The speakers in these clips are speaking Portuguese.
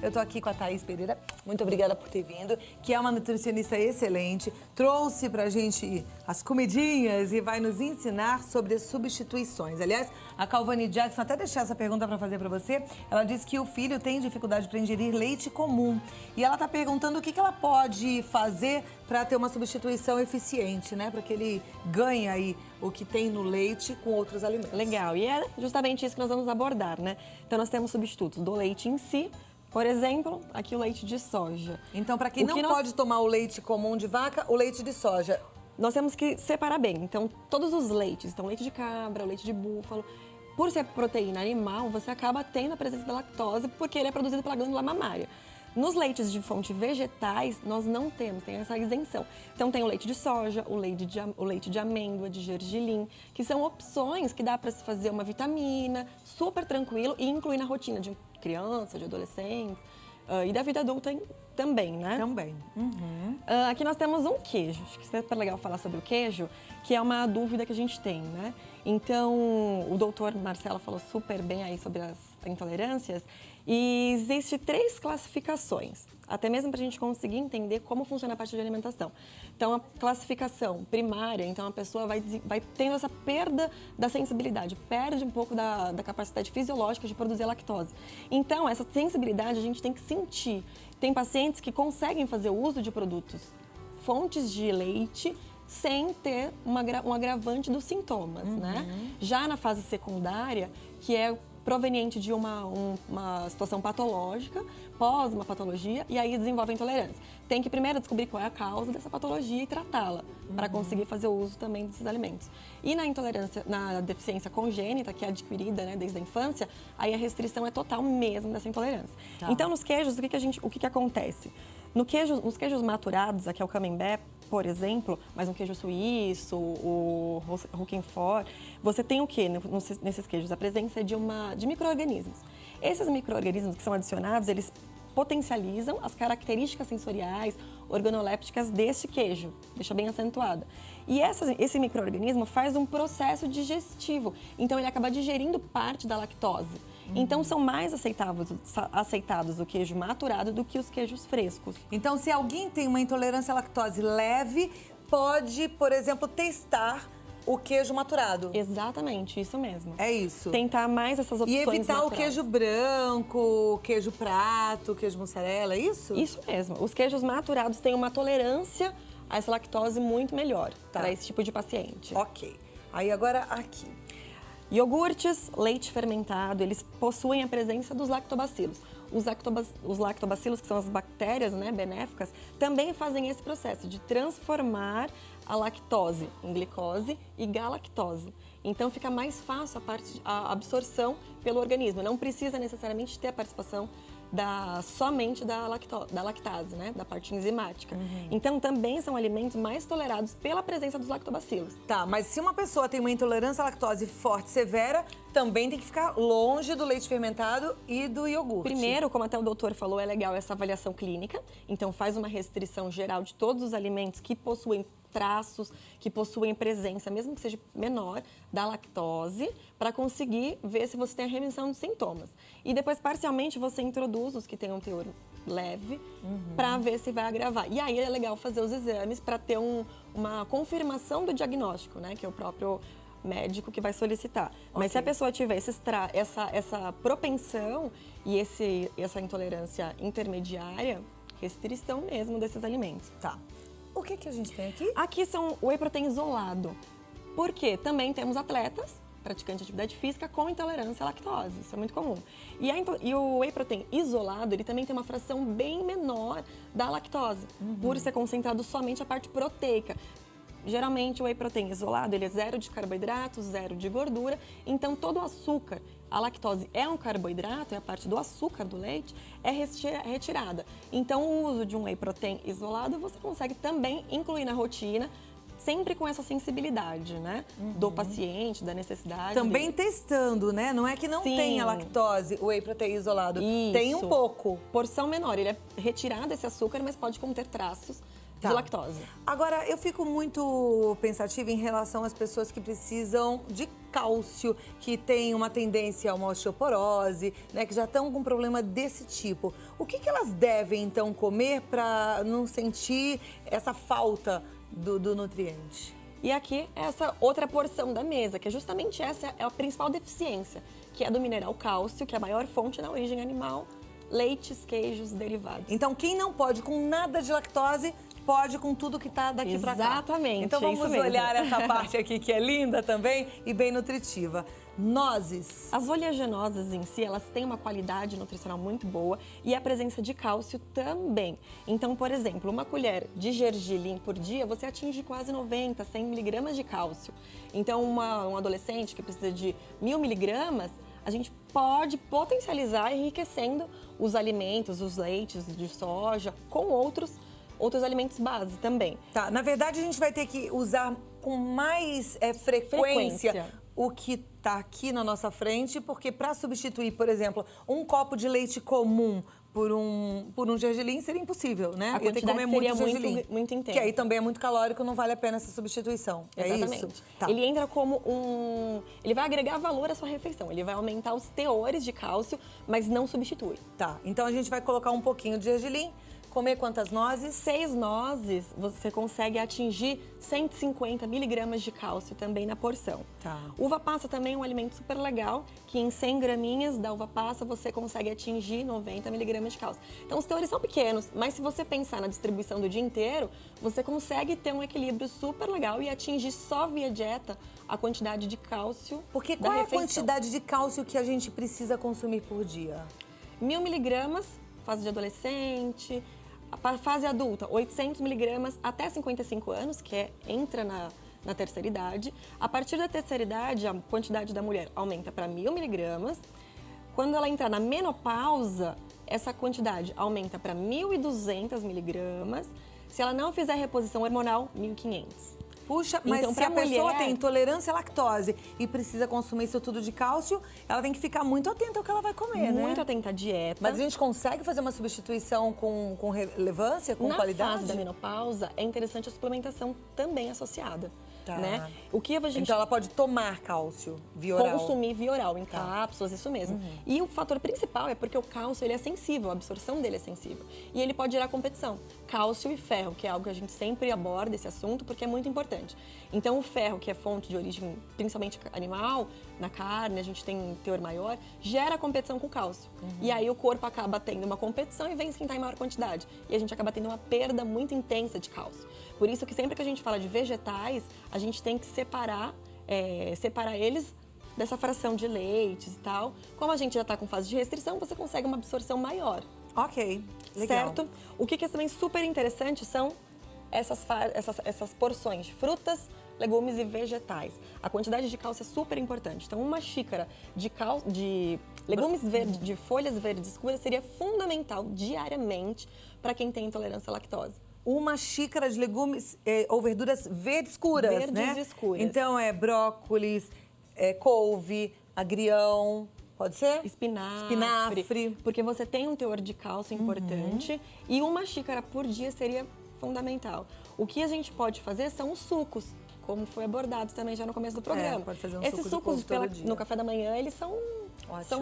Eu tô aqui com a Thaís Pereira, muito obrigada por ter vindo, que é uma nutricionista excelente, trouxe pra gente as comidinhas e vai nos ensinar sobre as substituições. Aliás, a Calvani Jackson, até deixar essa pergunta pra fazer pra você, ela disse que o filho tem dificuldade para ingerir leite comum e ela tá perguntando o que ela pode fazer para ter uma substituição eficiente, né? Para que ele ganhe aí o que tem no leite com outros alimentos. Legal, e é justamente isso que nós vamos abordar, né? Então nós temos substitutos do leite em si, por exemplo, aqui o leite de soja. Então, para quem não pode tomar o leite comum de vaca, o leite de soja. Nós temos que separar bem. Então, todos os leites, então leite de cabra, leite de búfalo, por ser proteína animal, você acaba tendo a presença da lactose porque ele é produzido pela glândula mamária. Nos leites de fonte vegetais, nós não temos, tem essa isenção. Então tem o leite de soja, o leite de amêndoa, de gergelim, que são opções que dá para se fazer uma vitamina, super tranquilo e incluir na rotina de criança, de adolescente e da vida adulta também, né? Também. Aqui nós temos um queijo, acho que é super legal falar sobre o queijo, que é uma dúvida que a gente tem, né? Então, o doutor Marcelo falou super bem aí sobre as intolerâncias e existe 3 classificações, até mesmo para a gente conseguir entender como funciona a parte de alimentação. Então, a classificação primária, então a pessoa vai tendo essa perda da sensibilidade, perde um pouco da capacidade fisiológica de produzir a lactose. Então, essa sensibilidade a gente tem que sentir. Tem pacientes que conseguem fazer uso de produtos, fontes de leite, sem ter um agravante dos sintomas, né? Já na fase secundária, que é proveniente de uma situação patológica, pós uma patologia, e aí desenvolve a intolerância. Tem que primeiro descobrir qual é a causa dessa patologia e tratá-la, para conseguir fazer o uso também desses alimentos. E na intolerância, na deficiência congênita, que é adquirida, né, desde a infância, aí a restrição é total mesmo dessa intolerância. Tá. Então, nos queijos, o que acontece? Nos queijos maturados, aqui é o camembert, por exemplo, mas um queijo suíço, o roquefort, você tem o quê nesses queijos? A presença de micro-organismos. Esses micro-organismos que são adicionados, eles potencializam as características sensoriais, organolépticas deste queijo, deixa bem acentuada. E esse micro-organismo faz um processo digestivo, então ele acaba digerindo parte da lactose. Então são mais aceitados o queijo maturado do que os queijos frescos. Então, se alguém tem uma intolerância à lactose leve, pode, por exemplo, testar o queijo maturado. Exatamente, isso mesmo. É isso. Tentar mais essas opções e evitar maturadas. o queijo branco, o queijo prato, o queijo mussarela, é isso? Isso mesmo. Os queijos maturados têm uma tolerância a essa lactose muito melhor para esse tipo de paciente. Ok. Aí agora aqui. Iogurtes, leite fermentado, eles possuem a presença dos lactobacilos. Os lactobacilos, que são as bactérias, né, benéficas, também fazem esse processo de transformar a lactose em glicose e galactose. Então fica mais fácil a absorção pelo organismo. Não precisa necessariamente ter a participação somente da lactase, né? Da parte enzimática. Então também são alimentos mais tolerados pela presença dos lactobacilos. Tá, mas se uma pessoa tem uma intolerância à lactose forte, severa, também tem que ficar longe do leite fermentado e do iogurte. Primeiro, como até o doutor falou, é legal essa avaliação clínica. Então faz uma restrição geral de todos os alimentos que possuem traços, que possuem presença, mesmo que seja menor, da lactose, para conseguir ver se você tem a remissão dos sintomas. E depois, parcialmente, você introduz os que têm um teor leve, para ver se vai agravar. E aí é legal fazer os exames para ter uma confirmação do diagnóstico, né? Que é o próprio médico que vai solicitar. Mas se a pessoa tiver essa propensão e essa intolerância intermediária, restrição mesmo desses alimentos. Tá. O que a gente tem aqui? Aqui são o whey protein isolado. Por quê? Também temos atletas, praticantes de atividade física, com intolerância à lactose. Isso é muito comum. E o whey protein isolado, ele também tem uma fração bem menor da lactose, por ser concentrado somente a parte proteica. Geralmente, o whey protein isolado, ele é 0 de carboidrato, 0 de gordura. Então, todo o açúcar, a lactose é um carboidrato, é a parte do açúcar do leite, é retirada. Então, o uso de um whey protein isolado, você consegue também incluir na rotina, sempre com essa sensibilidade, né? Do paciente, da necessidade. Também testando, né? Não é que não tenha lactose, o whey protein isolado. Isso. Tem um pouco. Porção menor, ele é retirado esse açúcar, mas pode conter traços de lactose. Agora, eu fico muito pensativa em relação às pessoas que precisam de cálcio, que tem uma tendência a uma osteoporose, né, que já estão com um problema desse tipo. O que elas devem, então, comer para não sentir essa falta do nutriente? E aqui, essa outra porção da mesa, que é justamente essa é a principal deficiência, que é do mineral cálcio, que é a maior fonte na origem animal, leites, queijos, derivados. Então, quem não pode com nada de lactose, pode com tudo que tá daqui para cá. Exatamente. Então, vamos olhar essa parte aqui que é linda também e bem nutritiva. Nozes. As oleaginosas em si, elas têm uma qualidade nutricional muito boa e a presença de cálcio também. Então, por exemplo, uma colher de gergelim por dia, você atinge quase 90, 100 miligramas de cálcio. Então, um adolescente que precisa de 1000 miligramas, a gente pode potencializar enriquecendo os alimentos, os leites de soja, com outros alimentos base também. Tá, na verdade a gente vai ter que usar com mais frequência o que tá aqui na nossa frente, porque para substituir, por exemplo, um copo de leite comum por um gergelim seria impossível, né? A quantidade comer muito seria gergelim, muito intensa. que aí também é muito calórico, não vale a pena essa substituição. Exatamente. É isso? Tá. Ele entra como ele vai agregar valor à sua refeição, ele vai aumentar os teores de cálcio, mas não substitui. Tá, então a gente vai colocar um pouquinho de gergelim. Comer quantas nozes? 6 nozes, você consegue atingir 150 miligramas de cálcio também na porção. Tá. Uva passa também é um alimento super legal, que em 100 graminhas da uva passa você consegue atingir 90 miligramas de cálcio. Então os teores são pequenos, mas se você pensar na distribuição do dia inteiro, você consegue ter um equilíbrio super legal e atingir só via dieta a quantidade de cálcio Porque da qual é a refeição. quantidade de cálcio que a gente precisa consumir por dia? 1000 miligramas, fase de adolescente. A fase adulta, 800 miligramas até 55 anos, que entra na terceira idade. A partir da terceira idade, a quantidade da mulher aumenta para 1000 miligramas. Quando ela entrar na menopausa, essa quantidade aumenta para 1.200 miligramas. Se ela não fizer reposição hormonal, 1.500. Puxa, mas então, se a pessoa mulher, tem intolerância à lactose e precisa consumir isso tudo de cálcio, ela tem que ficar muito atenta ao que ela vai comer, né? Muito atenta à dieta. Mas a gente consegue fazer uma substituição com relevância, com qualidade? Na fase da menopausa, é interessante a suplementação também associada. Tá. Né? O que a gente Então ela pode tomar cálcio via oral? Consumir via oral, em cápsulas, isso mesmo. E o fator principal é porque o cálcio ele é sensível, a absorção dele é sensível. E ele pode gerar competição. Cálcio e ferro, que é algo que a gente sempre aborda esse assunto, porque é muito importante. Então o ferro, que é fonte de origem principalmente animal, na carne, a gente tem um teor maior, gera competição com o cálcio. E aí o corpo acaba tendo uma competição e vence quem está em maior quantidade. E a gente acaba tendo uma perda muito intensa de cálcio. Por isso que sempre que a gente fala de vegetais, a gente tem que separar eles dessa fração de leites e tal. Como a gente já está com fase de restrição, você consegue uma absorção maior. Ok, legal. Certo? O que é também super interessante são essas porções de frutas, legumes e vegetais. A quantidade de cálcio é super importante. Então, uma xícara de legumes verdes, de folhas verdes escuras, seria fundamental diariamente para quem tem intolerância à lactose. Uma xícara de legumes ou verduras verdes escuras, né? Verdes escuras. Então é brócolis, couve, agrião, pode ser? Espinafre. Porque você tem um teor de cálcio importante e uma xícara por dia seria fundamental. O que a gente pode fazer são os sucos, como foi abordado também já no começo do programa. Pode fazer um Esses suco de sucos couve todo dia. no café da manhã, eles são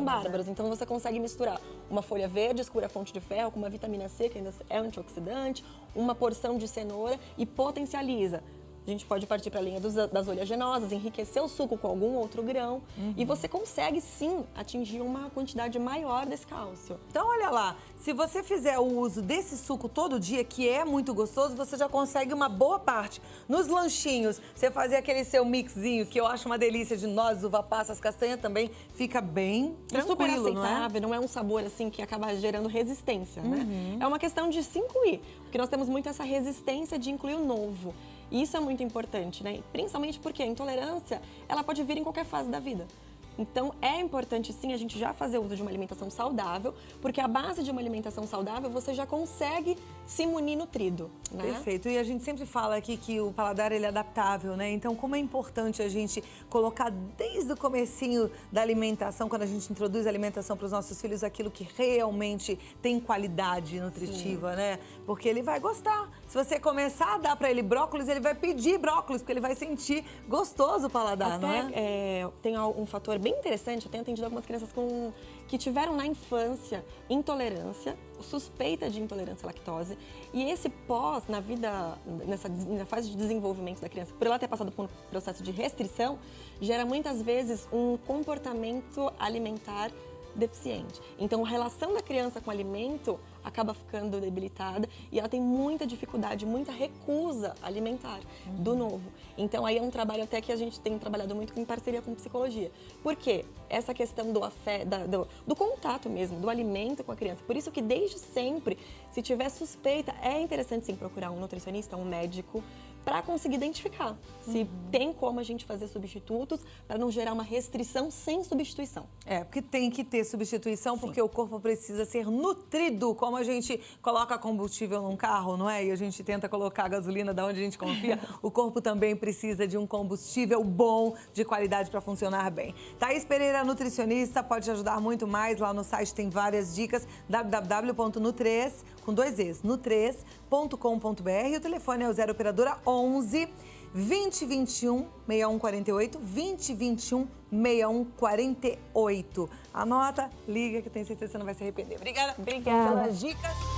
bárbaros. Então você consegue misturar uma folha verde, escura fonte de ferro, com uma vitamina C, que ainda é antioxidante, uma porção de cenoura e potencializa. A gente pode partir para a linha das oleaginosas, enriquecer o suco com algum outro grão e você consegue sim atingir uma quantidade maior desse cálcio. Então, olha lá, se você fizer o uso desse suco todo dia, que é muito gostoso, você já consegue uma boa parte. Nos lanchinhos, você fazer aquele seu mixinho, que eu acho uma delícia, de nozes, uva passas, castanha também, fica bem Super tranquilo, não é? aceitável, não é um sabor assim que acaba gerando resistência, né? É uma questão de se incluir, porque nós temos muito essa resistência de incluir o novo. E isso é muito importante, né? Principalmente porque a intolerância, ela pode vir em qualquer fase da vida. Então, é importante sim a gente já fazer uso de uma alimentação saudável, porque a base de uma alimentação saudável você já consegue se munir nutrido, né? Perfeito. E a gente sempre fala aqui que o paladar ele é adaptável, né? Então, como é importante a gente colocar desde o comecinho da alimentação, quando a gente introduz a alimentação para os nossos filhos, aquilo que realmente tem qualidade nutritiva, né? Porque ele vai gostar. Se você começar a dar para ele brócolis, ele vai pedir brócolis, porque ele vai sentir gostoso o paladar, não é? Tem um fator bem interessante, eu tenho atendido algumas crianças que tiveram na infância intolerância, suspeita de intolerância à lactose, e esse pós, na fase de desenvolvimento da criança, por ela ter passado por um processo de restrição, gera muitas vezes um comportamento alimentar deficiente. Então, a relação da criança com o alimento acaba ficando debilitada e ela tem muita dificuldade, muita recusa alimentar do novo. Então, aí é um trabalho até que a gente tem trabalhado muito em parceria com psicologia. Por quê? Essa questão do contato mesmo, do alimento com a criança. Por isso que desde sempre, se tiver suspeita, é interessante sim procurar um nutricionista, um médico, para conseguir identificar se tem como a gente fazer substitutos para não gerar uma restrição sem substituição. Porque tem que ter substituição, porque o corpo precisa ser nutrido, como a gente coloca combustível num carro, não é? E a gente tenta colocar gasolina da onde a gente confia, o corpo também precisa de um combustível bom, de qualidade para funcionar bem. Thaís Pereira, nutricionista, pode te ajudar muito mais, lá no site tem várias dicas, www.nutres, com 2 Es, nutres.com.br, e o telefone é o 0 operadora 11 2021 6148, 2021 6148. Anota, liga que eu tenho certeza que você não vai se arrepender. Obrigada pelas dicas.